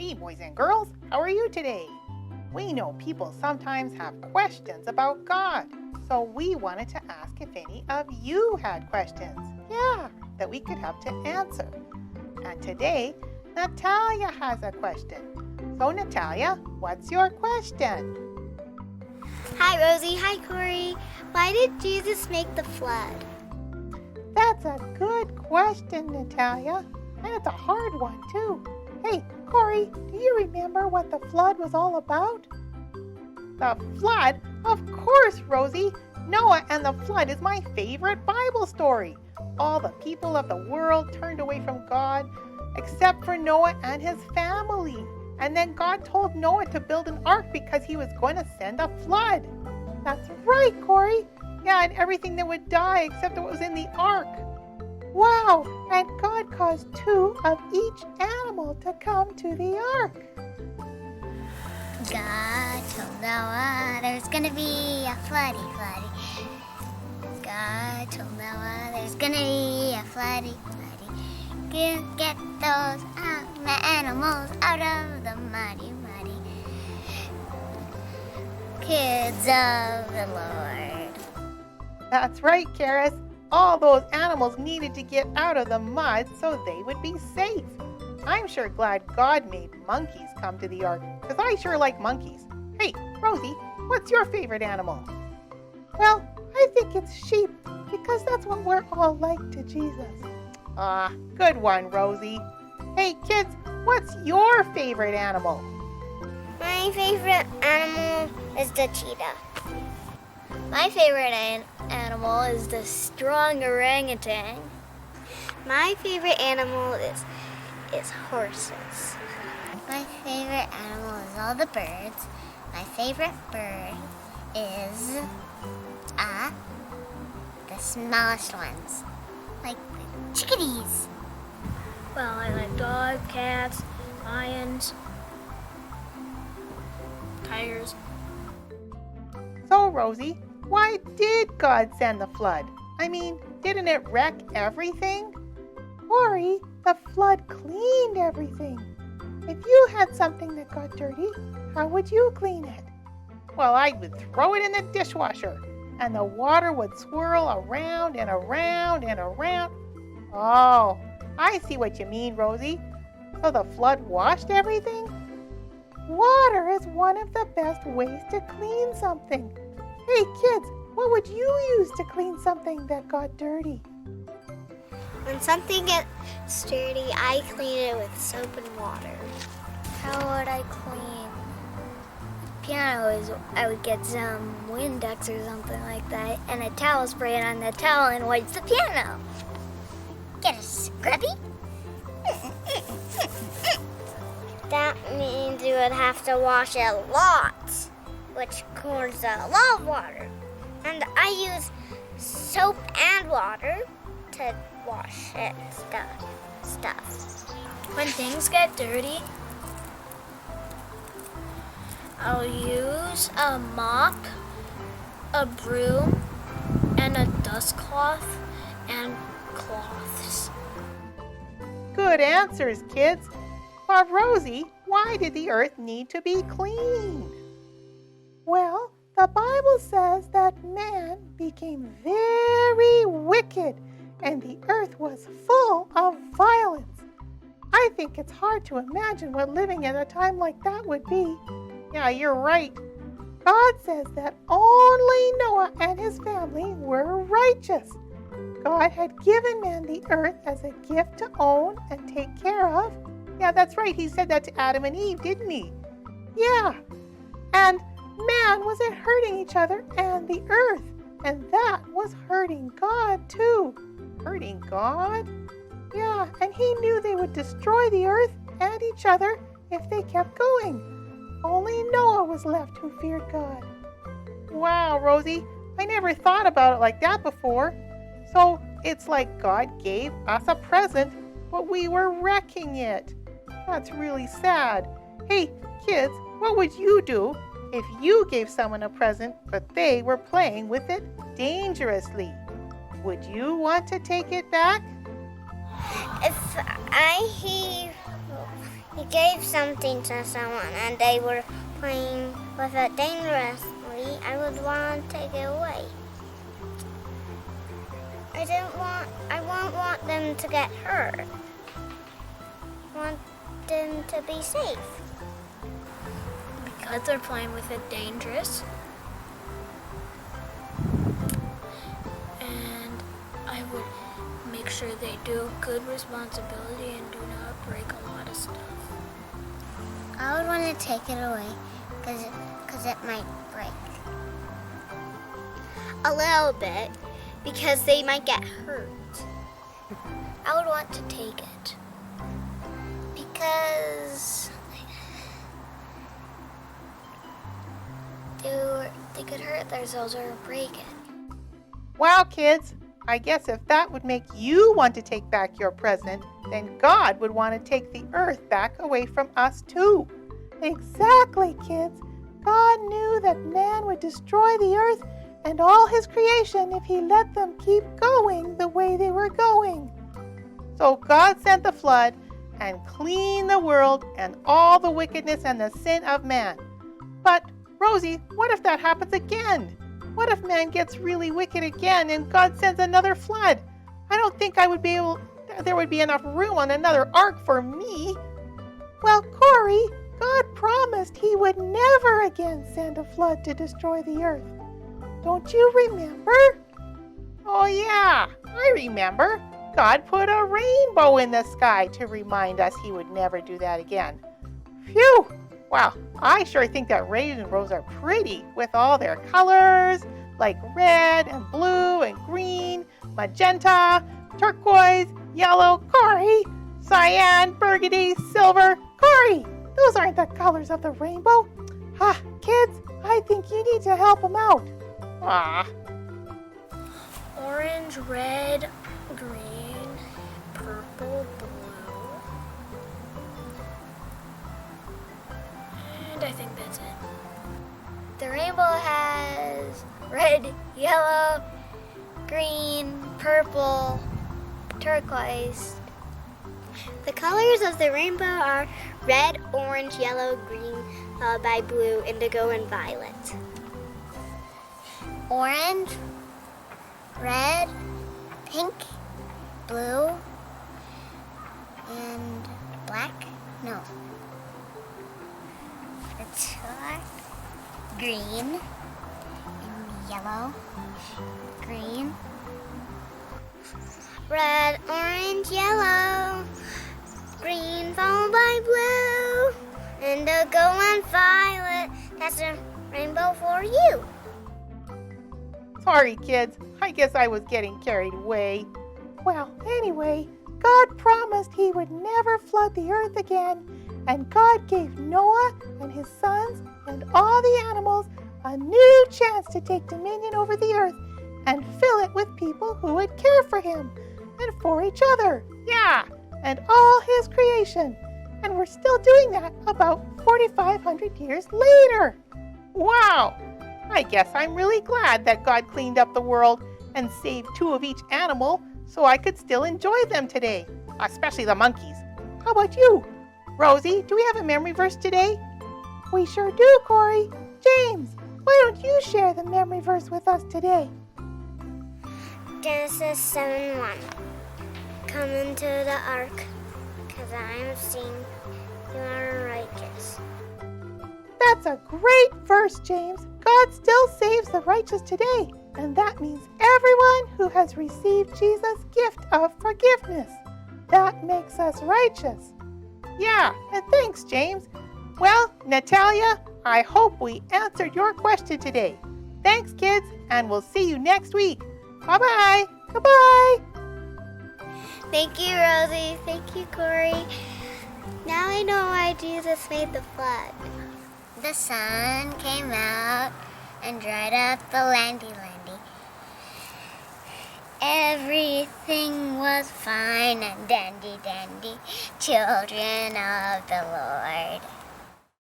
Hey, boys and girls, how are you today? We know people sometimes have questions about God, so we wanted to ask if any of you had questions. Yeah, that we could help to answer. And today, Natalia has a question. So, Natalia, what's your question? Hi, Rosie. Hi, Corey. Why did Jesus make the flood? That's a good question, Natalia. And it's a hard one, too. Hey, Corey, do you remember what the flood was all about? The flood? Of course, Rosie. Noah and the flood is my favorite Bible story. All the people of the world turned away from God, except for Noah and his family. And then God told Noah to build an ark because he was going to send a flood. That's right, Corey. Yeah, and everything that would die except what was in the ark. Wow, and God caused 2 of each animal to come to the ark. God told Noah there's gonna be a floody. God told Noah there's gonna be a floody. Get those animals out of the muddy. Kids of the Lord. That's right, Karis. All those animals needed to get out of the mud so they would be safe. I'm sure glad God made monkeys come to the ark, because I sure like monkeys. Hey, Rosie, what's your favorite animal? Well, I think it's sheep, because that's what we're all like to Jesus. Good one, Rosie. Hey, kids, what's your favorite animal? My favorite animal is the cheetah. My favorite animal is the strong orangutan. My favorite animal is horses. My favorite animal is all the birds. My favorite bird is the smallest ones, like the chickadees. Well, I like dogs, cats, lions, tigers. So, Rosie, why did God send the flood? I mean, didn't it wreck everything? Corey, the flood cleaned everything. If you had something that got dirty, how would you clean it? Well, I would throw it in the dishwasher, and the water would swirl around and around and around. Oh, I see what you mean, Rosie. So the flood washed everything? Water is one of the best ways to clean something. Hey, kids, what would you use to clean something that got dirty? When something gets dirty, I clean it with soap and water. How would I clean the piano? I would get some Windex or something like that, and a towel, spray it on the towel, and wipe the piano. Get a scrubby? That means you would have to wash it a lot, which causes a lot of water. And I use soap and water to wash it stuff. When things get dirty, I'll use a mop, a broom, and a dust cloth and cloths. Good answers, kids. But Rosie, why did the earth need to be cleaned? Well, the Bible says that man became very wicked and the earth was full of violence. I think it's hard to imagine what living at a time like that would be. Yeah, you're right. God says that only Noah and his family were righteous. God had given man the earth as a gift to own and take care of. Yeah, that's right. He said that to Adam and Eve, didn't he? Yeah. And man wasn't hurting each other and the earth. And that was hurting God, too. Hurting God? Yeah, and he knew they would destroy the earth and each other if they kept going. Only Noah was left who feared God. Wow, Rosie, I never thought about it like that before. So it's like God gave us a present, but we were wrecking it. That's really sad. Hey, kids, what would you do if you gave someone a present, but they were playing with it dangerously? Would you want to take it back? If you gave something to someone and they were playing with it dangerously, I would want to take it away. I won't want them to get hurt. I want them to be safe. Because they're playing with it dangerous. And I would make sure they do good responsibility and do not break a lot of stuff. I would want to take it away because it might break. A little bit, because they might get hurt. I would want to take it. Because they could hurt themselves or break it. Wow, kids, I guess if that would make you want to take back your present, then God would want to take the earth back away from us too. Exactly, kids. God knew that man would destroy the earth and all his creation if he let them keep going the way they were going. So God sent the flood and cleaned the world and all the wickedness and the sin of man. But, Rosie, what if that happens again? What if man gets really wicked again and God sends another flood? I don't think there would be enough room on another ark for me. Well, Corey, God promised he would never again send a flood to destroy the earth. Don't you remember? Oh yeah, I remember. God put a rainbow in the sky to remind us he would never do that again. Phew! Wow, I sure think that rainbows are pretty with all their colors, like red and blue and green, magenta, turquoise, yellow, Corey, cyan, burgundy, silver. Corey, those aren't the colors of the rainbow. Kids, I think you need to help them out. Orange, red, green, purple, blue. And I think that's it. The rainbow has red, yellow, green, purple, turquoise. The colors of the rainbow are red, orange, yellow, green, followed by blue, indigo, and violet. Orange, red, pink, blue, and black? No. It's green, and yellow, green, red, orange, yellow, green, followed by blue, indigo, and violet. That's a rainbow for you. Sorry, kids. I guess I was getting carried away. Well, anyway, God promised he would never flood the earth again, and God gave Noah and his sons and all the animals a new chance to take dominion over the earth and fill it with people who would care for him and for each other. Yeah, and all his creation. And we're still doing that about 4,500 years later. Wow! I guess I'm really glad that God cleaned up the world and saved 2 of each animal so I could still enjoy them today, especially the monkeys. How about you? Rosie, do we have a memory verse today? We sure do, Corey. James, why don't you share the memory verse with us today? Genesis 7:1. Come into the ark, because I am seeing you are righteous. That's a great verse, James. God still saves the righteous today, and that means everyone who has received Jesus' gift of forgiveness. That makes us righteous. Yeah, and thanks, James. Well, Natalia, I hope we answered your question today. Thanks, kids, and we'll see you next week. Bye-bye. Goodbye. Thank you, Rosie. Thank you, Corey. Now I know why Jesus made the flood. The sun came out and dried up the landy. Everything was fine and dandy. Children of the Lord.